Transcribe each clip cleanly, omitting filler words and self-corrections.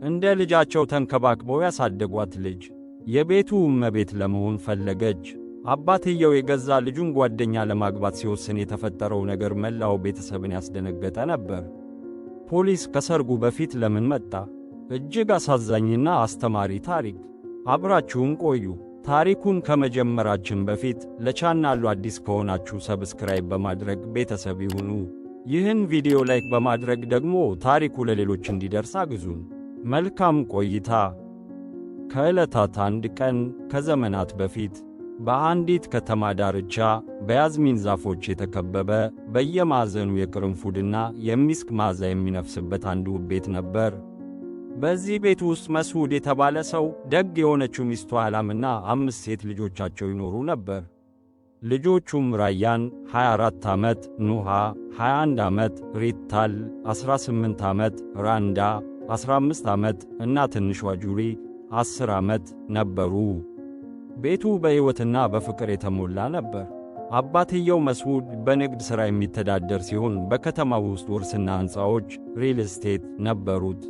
እንደ ልጃቸው ተንከባክበው ያሳደጓት ልጅ የቤቱ እመቤት ለመሆን ፈለገች። አባትየው የገዛ ልጁን ጓደኛ ለማግባት ሲወስን የተፈጠረው ነገር መላው ቤተሰብን ያስደነገጠ ነበር። ፖሊስ ከሰርጉ በፊት ለምን መጣ? እጅግ አሳዛኝና አስተማሪ ታሪክ። አብራችሁን ቆዩ። ታሪኩን ከመጀመራችን በፊት ለቻናሉ አዲስ ከሆናችሁ ሰብስክራይብ በማድረግ ቤተሰብ ይሁኑ። ይህን ቪዲዮ ላይክ በማድረግ ደግሞ ታሪኩ ለሌሎች እንዲደርስ አግዙን። መልካም ቆይታ። ከዕለታት አንድ ቀን ከዘመናት በፊት በአንዲት ከተማ ዳርቻ በያዝሚን ዛፎች የተከበበ በየማዕዘኑ የቅርንፉድና የሚስክ መዓዛ የሚነፍስበት አንድ ውብ ቤት ነበር። በዚህ ቤት ውስጥ መስዑድ የተባለ ሰው፣ ደግ የሆነችው ሚስቱ አህላምና 5 ሴት ልጆቻቸው ይኖሩ ነበር። ልጆቹም ራያን 24 ዓመት፣ ኑሃ 21 ዓመት፣ ሪታል 18 ዓመት፣ ራንዳ 15 ዓመት እና ትንሿ ጁሪ 10 ዓመት ነበሩ። ቤቱ በሕይወትና በፍቅር የተሞላ ነበር። አባትየው መስዑድ በንግድ ሥራ የሚተዳደር ሲሆን በከተማው ውስጥ ውርስና ሕንፃዎች ሪል ስቴት ነበሩት።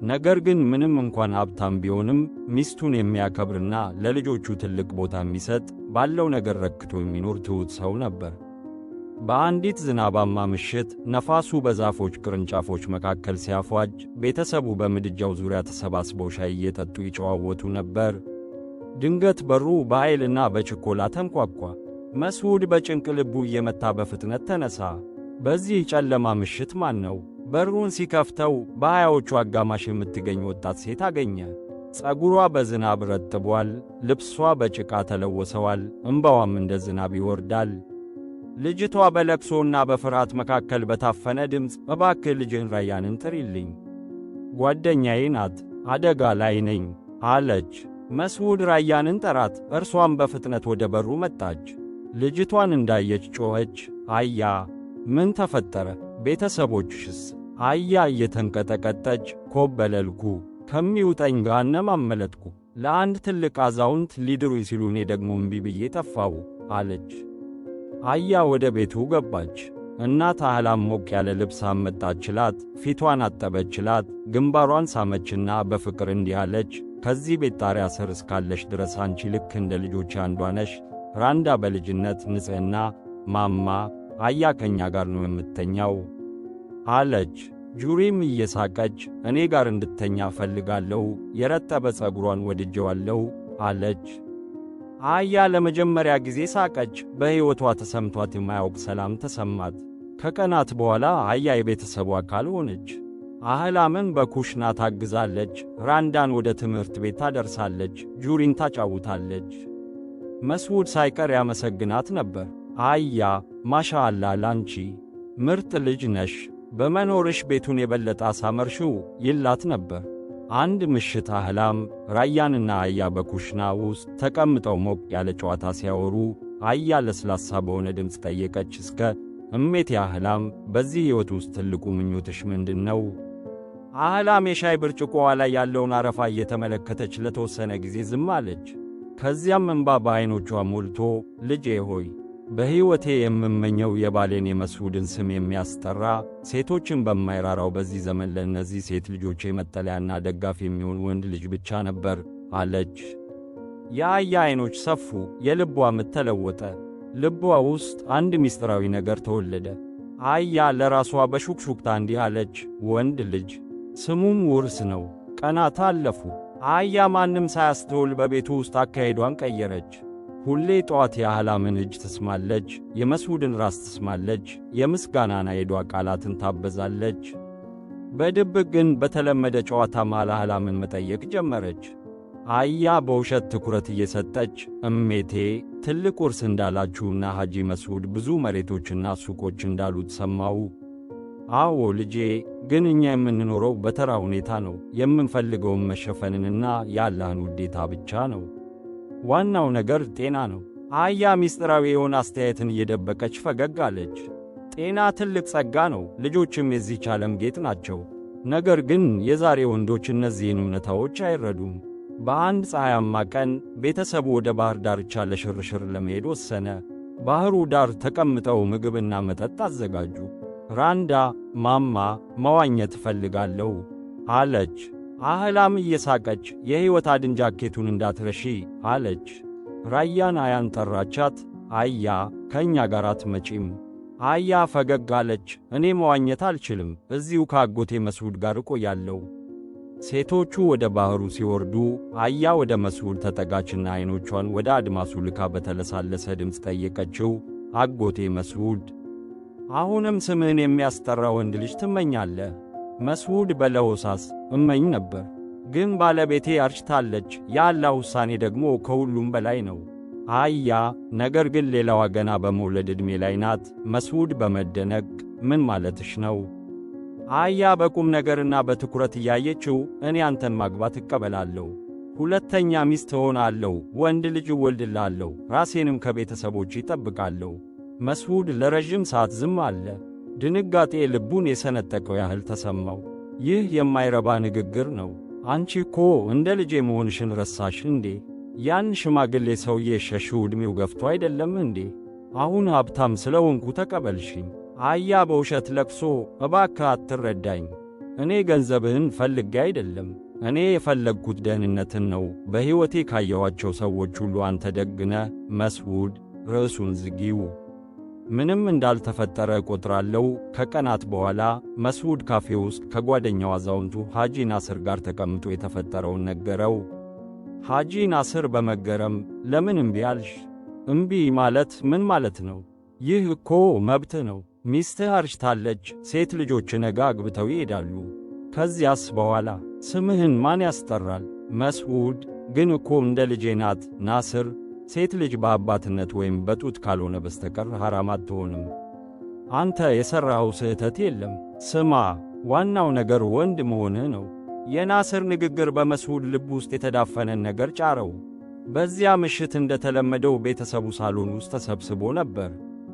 ነገር ግን ምንም እንኳን ሀብታም ቢሆንም ሚስቱን የሚያከብርና ለልጆቹ ትልቅ ቦታ የሚሰጥ ባለው ነገር ረክቶ የሚኖር ትሑት ሰው ነበር። በአንዲት ዝናባማ ምሽት ነፋሱ በዛፎች ቅርንጫፎች መካከል ሲያፏጅ ቤተሰቡ በምድጃው ዙሪያ ተሰባስበው ሻይ እየጠጡ ይጨዋወቱ ነበር። ድንገት በሩ በኃይልና በችኮላ ተንኳኳ። መስዑድ በጭንቅ ልቡ እየመታ በፍጥነት ተነሣ። በዚህ ጨለማ ምሽት ማን ነው? በሩን ሲከፍተው በሃያዎቹ አጋማሽ የምትገኝ ወጣት ሴት አገኘ። ጸጉሯ በዝናብ ረጥቧል፣ ልብሷ በጭቃ ተለወሰዋል፣ እምባዋም እንደ ዝናብ ይወርዳል። ልጅቷ በለቅሶና በፍርሃት መካከል በታፈነ ድምፅ እባክህ ልጅህን ራያንን ጥሪልኝ፣ ጓደኛዬ ናት፣ አደጋ ላይ ነኝ አለች። መስዑድ ራያንን ጠራት። እርሷም በፍጥነት ወደ በሩ መጣች። ልጅቷን እንዳየች ጮኸች፣ አያ! ምን ተፈጠረ? ቤተሰቦችሽስ? አያ እየተንቀጠቀጠች ኮበለልኩ፣ ከሚውጠኝ ገሃነም አመለጥኩ፣ ለአንድ ትልቅ አዛውንት ሊድሩኝ ሲሉ እኔ ደግሞ እምቢ ብዬ ጠፋሁ አለች። አያ ወደ ቤቱ ገባች። እናት አህላም ሞቅ ያለ ልብስ አመጣችላት፣ ፊቷን አጠበችላት፣ ግንባሯን ሳመችና በፍቅር እንዲህ አለች፣ ከዚህ ቤት ጣሪያ ስር እስካለሽ ድረስ አንቺ ልክ እንደ ልጆቼ አንዷ ነሽ። ራንዳ በልጅነት ንጽሕና፣ ማማ አያ ከኛ ጋር ነው የምተኛው አለች። ጁሪም እየሳቀች እኔ ጋር እንድተኛ እፈልጋለሁ፣ የረጠበ ጸጉሯን ወድጀዋለሁ አለች። አያ ለመጀመሪያ ጊዜ ሳቀች። በሕይወቷ ተሰምቷት የማያውቅ ሰላም ተሰማት። ከቀናት በኋላ አያ የቤተሰቡ አካል ሆነች። አህላምን በኩሽና ታግዛለች፣ ራንዳን ወደ ትምህርት ቤት ታደርሳለች፣ ጁሪን ታጫውታለች። መስዑድ ሳይቀር ያመሰግናት ነበር። አያ ማሻአላ ላንቺ ምርጥ ልጅ ነሽ፣ በመኖርሽ ቤቱን የበለጠ አሳመርሽው ይላት ነበር። አንድ ምሽት አህላም ራያንና አያ በኩሽና ውስጥ ተቀምጠው ሞቅ ያለ ጨዋታ ሲያወሩ አያ ለስላሳ በሆነ ድምፅ ጠየቀች፣ እስከ እሜቴ አህላም በዚህ ሕይወት ውስጥ ትልቁ ምኞትሽ ምንድን ነው? አህላም የሻይ ብርጭቆዋ ላይ ያለውን አረፋ እየተመለከተች ለተወሰነ ጊዜ ዝም አለች። ከዚያም እንባ በዐይኖቿ ሞልቶ ልጄ ሆይ በሕይወቴ የምመኘው የባሌን የመስዑድን ስም የሚያስጠራ ሴቶችን በማይራራው በዚህ ዘመን ለእነዚህ ሴት ልጆቼ መጠለያና ደጋፊ የሚሆን ወንድ ልጅ ብቻ ነበር አለች። የአያ ዐይኖች ሰፉ፣ የልቧ ምት ተለወጠ። ልቧ ውስጥ አንድ ምስጢራዊ ነገር ተወለደ። አያ ለራሷ በሹክሹክታ እንዲህ አለች፣ ወንድ ልጅ ስሙም ውርስ ነው። ቀናት አለፉ። አያ ማንም ሳያስተውል በቤቱ ውስጥ አካሄዷን ቀየረች። ሁሌ ጠዋት የአህላምን እጅ ትስማለች፣ የመስዑድን ራስ ትስማለች፣ የምስጋናና የዱዓ ቃላትን ታበዛለች። በድብቅ ግን በተለመደ ጨዋታ መሃል አህላምን መጠየቅ ጀመረች። አያ በውሸት ትኩረት እየሰጠች እሜቴ ትልቅ ውርስ እንዳላችሁና ሐጂ መስዑድ ብዙ መሬቶችና ሱቆች እንዳሉት ሰማሁ። አዎ ልጄ፣ ግን እኛ የምንኖረው በተራ ሁኔታ ነው። የምንፈልገውን መሸፈንንና የአላህን ውዴታ ብቻ ነው። ዋናው ነገር ጤና ነው። አያ ምስጢራዊ የሆነ አስተያየትን እየደበቀች ፈገግ አለች። ጤና ትልቅ ጸጋ ነው፣ ልጆችም የዚህች ዓለም ጌጥ ናቸው። ነገር ግን የዛሬ ወንዶች እነዚህን እውነታዎች አይረዱም። በአንድ ፀሐያማ ቀን ቤተሰቡ ወደ ባህር ዳርቻ ለሽርሽር ለመሄድ ወሰነ። ባህሩ ዳር ተቀምጠው ምግብና መጠጥ አዘጋጁ። ራንዳ ማማ መዋኘት እፈልጋለሁ አለች። አህላም እየሳቀች የሕይወት አድን ጃኬቱን እንዳትረሺ አለች። ራያን አያን ጠራቻት። አያ ከእኛ ጋር አትመጪም? አያ ፈገግ አለች። እኔ መዋኘት አልችልም፣ እዚሁ ከአጎቴ መስዑድ ጋር እቆያለሁ። ሴቶቹ ወደ ባሕሩ ሲወርዱ አያ ወደ መስዑድ ተጠጋችና ዐይኖቿን ወደ አድማሱ ልካ በተለሳለሰ ድምፅ ጠየቀችው። አጎቴ መስዑድ፣ አሁንም ስምህን የሚያስጠራ ወንድ ልጅ ትመኛለህ? መስዑድ በለሆሳስ እመኝ ነበር፣ ግን ባለቤቴ አርጅታለች። የአላህ ውሳኔ ደግሞ ከሁሉም በላይ ነው። አያ ነገር ግን ሌላዋ ገና በመውለድ ዕድሜ ላይ ናት። መስዑድ በመደነቅ ምን ማለትሽ ነው? አያ በቁም ነገርና በትኩረት እያየችው እኔ አንተን ማግባት እቀበላለሁ፣ ሁለተኛ ሚስት እሆናለሁ፣ ወንድ ልጅ እወልድልሃለሁ፣ ራሴንም ከቤተሰቦች ይጠብቃለሁ። መስዑድ ለረዥም ሰዓት ዝም አለ። ድንጋጤ ልቡን የሰነጠቀው ያህል ተሰማው። ይህ የማይረባ ንግግር ነው። አንቺ እኮ እንደ ልጄ መሆንሽን ረሳሽ እንዴ? ያን ሽማግሌ ሰውዬ ሸሽው ዕድሜው ገፍቶ አይደለም እንዴ? አሁን ሀብታም ስለሆንኩ ተቀበልሽኝ። አያ በውሸት ለቅሶ፣ እባክህ አትረዳኝ። እኔ ገንዘብህን ፈልጌ አይደለም፣ እኔ የፈለግኩት ደህንነትን ነው። በሕይወቴ ካየኋቸው ሰዎች ሁሉ አንተ ደግነ። መስዑድ ርዕሱን ዝጊው። ምንም እንዳልተፈጠረ እቆጥራለሁ። ከቀናት በኋላ መስዑድ ካፌ ውስጥ ከጓደኛው አዛውንቱ ሐጂ ናስር ጋር ተቀምጦ የተፈጠረውን ነገረው። ሐጂ ናስር በመገረም ለምን እምቢ አልሽ? እምቢ ማለት ምን ማለት ነው? ይህ እኮ መብት ነው። ሚስትህ አርጅታለች፣ ሴት ልጆች ነገ አግብተው ይሄዳሉ። ከዚያስ በኋላ ስምህን ማን ያስጠራል? መስዑድ ግን እኮ እንደ ልጄ ናት ናስር። ሴት ልጅ በአባትነት ወይም በጡት ካልሆነ በስተቀር ሐራም አትሆንም። አንተ የሠራኸው ስህተት የለም። ስማ፣ ዋናው ነገር ወንድ መሆንህ ነው። የናስር ንግግር በመስዑድ ልብ ውስጥ የተዳፈነን ነገር ጫረው። በዚያ ምሽት እንደ ተለመደው ቤተሰቡ ሳሎን ውስጥ ተሰብስቦ ነበር።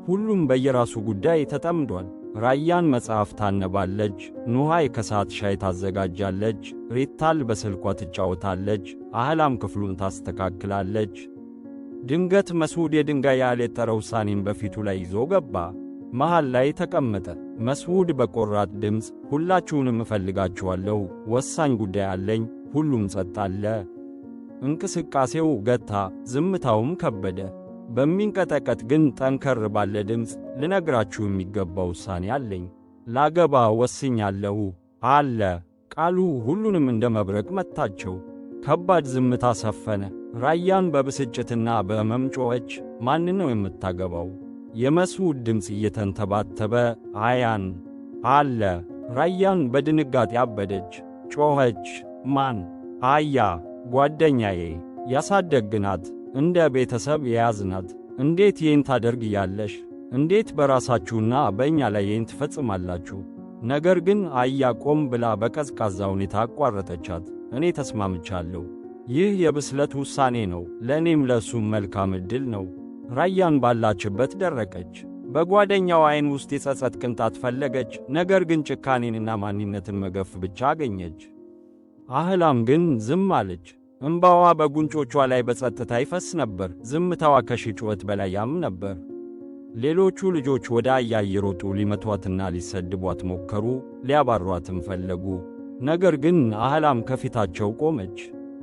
ሁሉም በየራሱ ጉዳይ ተጠምዷል። ራያን መጽሐፍ ታነባለች፣ ኑሃይ ከሰዓት ሻይ ታዘጋጃለች፣ ሪታል በስልኳ ትጫወታለች፣ አህላም ክፍሉን ታስተካክላለች። ድንገት መስዑድ የድንጋይ ያህል የጠረ ውሳኔን በፊቱ ላይ ይዞ ገባ። መሃል ላይ ተቀመጠ። መስዑድ በቆራጥ ድምፅ ሁላችሁንም እፈልጋችኋለሁ፣ ወሳኝ ጉዳይ አለኝ። ሁሉም ጸጥ አለ። እንቅስቃሴው ገታ፣ ዝምታውም ከበደ። በሚንቀጠቀጥ ግን ጠንከር ባለ ድምፅ ልነግራችሁ የሚገባ ውሳኔ አለኝ። ላገባ ወስኛለሁ አለ። ቃሉ ሁሉንም እንደ መብረቅ መታቸው። ከባድ ዝምታ ሰፈነ። ራያን በብስጭትና በሕመም ጮኸች። ማንን ነው የምታገባው? የመስዑድ ድምፅ እየተንተባተበ አያን አለ። ራያን በድንጋጤ አበደች፣ ጮኸች። ማን? አያ፣ ጓደኛዬ፣ ያሳደግናት፣ እንደ ቤተሰብ የያዝናት። እንዴት ይህን ታደርጊያለሽ? እንዴት በራሳችሁና በእኛ ላይ ይህን ትፈጽማላችሁ? ነገር ግን አያ ቆም ብላ በቀዝቃዛ ሁኔታ አቋረጠቻት። እኔ ተስማምቻለሁ። ይህ የብስለት ውሳኔ ነው። ለእኔም ለእሱም መልካም ዕድል ነው። ራያን ባላችበት ደረቀች። በጓደኛው ዐይን ውስጥ የጸጸት ቅንጣት ፈለገች። ነገር ግን ጭካኔንና ማንነትን መገፍ ብቻ አገኘች። አህላም ግን ዝም አለች። እምባዋ በጉንጮቿ ላይ በጸጥታ ይፈስ ነበር። ዝምታዋ ከሺህ ጩኸት በላይ ያም ነበር። ሌሎቹ ልጆች ወደ አያ እየሮጡ ሊመቷትና ሊሰድቧት ሞከሩ፣ ሊያባሯትም ፈለጉ። ነገር ግን አህላም ከፊታቸው ቆመች።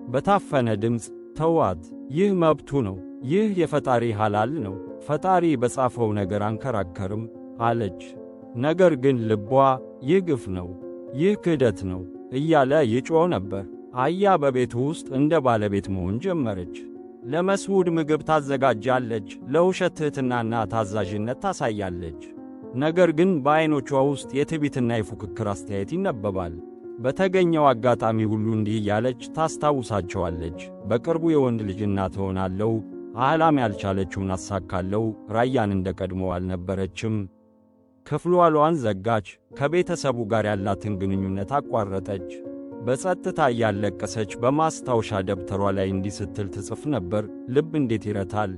በታፈነ ድምፅ ተዋት፣ ይህ መብቱ ነው፣ ይህ የፈጣሪ ሐላል ነው፣ ፈጣሪ በጻፈው ነገር አንከራከርም አለች። ነገር ግን ልቧ ይህ ግፍ ነው፣ ይህ ክህደት ነው እያለ ይጮህ ነበር። አያ በቤቱ ውስጥ እንደ ባለቤት መሆን ጀመረች። ለመስዑድ ምግብ ታዘጋጃለች፣ ለውሸት ትሕትናና ታዛዥነት ታሳያለች። ነገር ግን በዐይኖቿ ውስጥ የትዕቢትና የፉክክር አስተያየት ይነበባል። በተገኘው አጋጣሚ ሁሉ እንዲህ እያለች ታስታውሳቸዋለች። በቅርቡ የወንድ ልጅ እናት እሆናለሁ፣ አህላም ያልቻለችውን አሳካለሁ። ራያን እንደ ቀድሞው አልነበረችም። ክፍሏን ዘጋች። ከቤተሰቡ ጋር ያላትን ግንኙነት አቋረጠች። በጸጥታ እያለቀሰች በማስታወሻ ደብተሯ ላይ እንዲህ ስትል ትጽፍ ነበር። ልብ እንዴት ይረታል!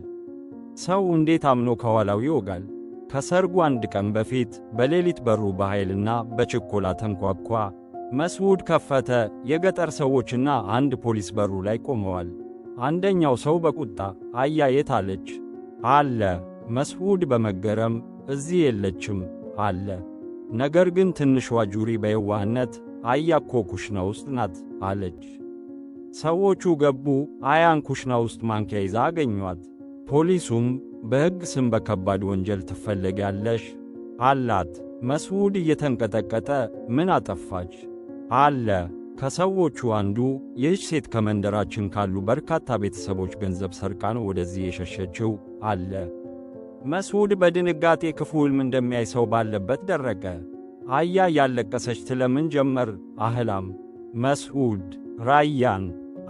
ሰው እንዴት አምኖ ከኋላው ይወጋል! ከሰርጉ አንድ ቀን በፊት በሌሊት በሩ በኃይልና በችኮላ ተንኳኳ። መስዑድ ከፈተ። የገጠር ሰዎችና አንድ ፖሊስ በሩ ላይ ቆመዋል። አንደኛው ሰው በቁጣ አያ የት አለች? አለ። መስዑድ በመገረም እዚህ የለችም አለ። ነገር ግን ትንሿ ጁሪ በየዋህነት አያ እኮ ኩሽና ውስጥ ናት አለች። ሰዎቹ ገቡ። አያን ኩሽና ውስጥ ማንኪያ ይዛ አገኟት። ፖሊሱም በሕግ ስም በከባድ ወንጀል ትፈለጊያለሽ አላት። መስዑድ እየተንቀጠቀጠ ምን አጠፋች አለ። ከሰዎቹ አንዱ ይህች ሴት ከመንደራችን ካሉ በርካታ ቤተሰቦች ገንዘብ ሰርቃ ነው ወደዚህ የሸሸችው አለ። መስዑድ በድንጋጤ ክፉ ሕልም እንደሚያይ ሰው ባለበት ደረቀ። አያ ያለቀሰች ትለምን ጀመር። አህላም መስዑድ ራያን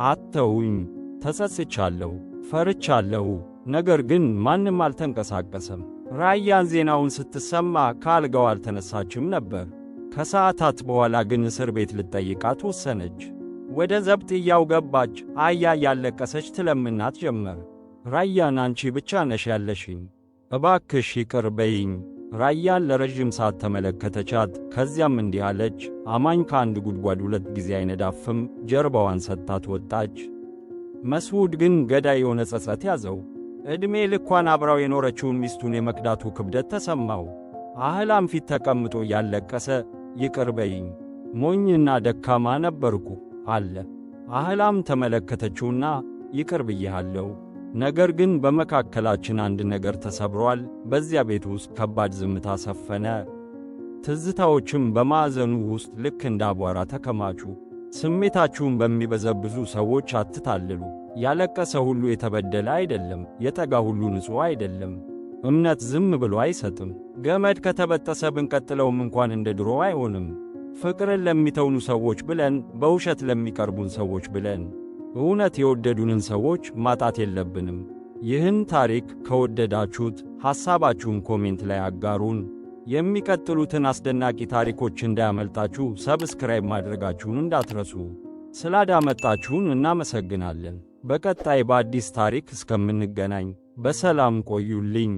አተውኝ፣ ተጸጽቻለሁ፣ ፈርቻለሁ። ነገር ግን ማንም አልተንቀሳቀሰም። ራያን ዜናውን ስትሰማ ከአልጋው አልተነሳችም ነበር። ከሰዓታት በኋላ ግን እስር ቤት ልትጠይቃት ወሰነች። ወደ ዘብጥያው ገባች። አያ ያለቀሰች ትለምናት ጀመር። ራያን አንቺ ብቻ ነሽ ያለሽኝ፣ እባክሽ ይቅር በይኝ። ራያን ለረዥም ሰዓት ተመለከተቻት። ከዚያም እንዲህ አለች፣ አማኝ ከአንድ ጉድጓድ 2 ጊዜ አይነዳፍም። ጀርባዋን ሰጥታት ወጣች። መስዑድ ግን ገዳይ የሆነ ጸጸት ያዘው። ዕድሜ ልኳን አብራው የኖረችውን ሚስቱን የመክዳቱ ክብደት ተሰማው። አህላም ፊት ተቀምጦ ያለቀሰ ይቅር በይኝ፣ ሞኝና ደካማ ነበርኩ አለ። አህላም ተመለከተችውና ይቅር ብዬሃለሁ፣ ነገር ግን በመካከላችን አንድ ነገር ተሰብሯል። በዚያ ቤት ውስጥ ከባድ ዝምታ ሰፈነ። ትዝታዎችም በማዕዘኑ ውስጥ ልክ እንደ አቧራ ተከማቹ። ስሜታችሁን በሚበዘብዙ ሰዎች አትታልሉ። ያለቀሰ ሁሉ የተበደለ አይደለም፣ የጠጋ ሁሉ ንጹሕ አይደለም። እምነት ዝም ብሎ አይሰጥም። ገመድ ከተበጠሰ ብንቀጥለውም እንኳን እንደ ድሮ አይሆንም። ፍቅርን ለሚተውኑ ሰዎች ብለን፣ በውሸት ለሚቀርቡን ሰዎች ብለን እውነት የወደዱንን ሰዎች ማጣት የለብንም። ይህን ታሪክ ከወደዳችሁት ሐሳባችሁን ኮሜንት ላይ አጋሩን። የሚቀጥሉትን አስደናቂ ታሪኮች እንዳያመልጣችሁ ሰብስክራይብ ማድረጋችሁን እንዳትረሱ። ስላዳመጣችሁን እናመሰግናለን። በቀጣይ በአዲስ ታሪክ እስከምንገናኝ በሰላም ቆዩልኝ።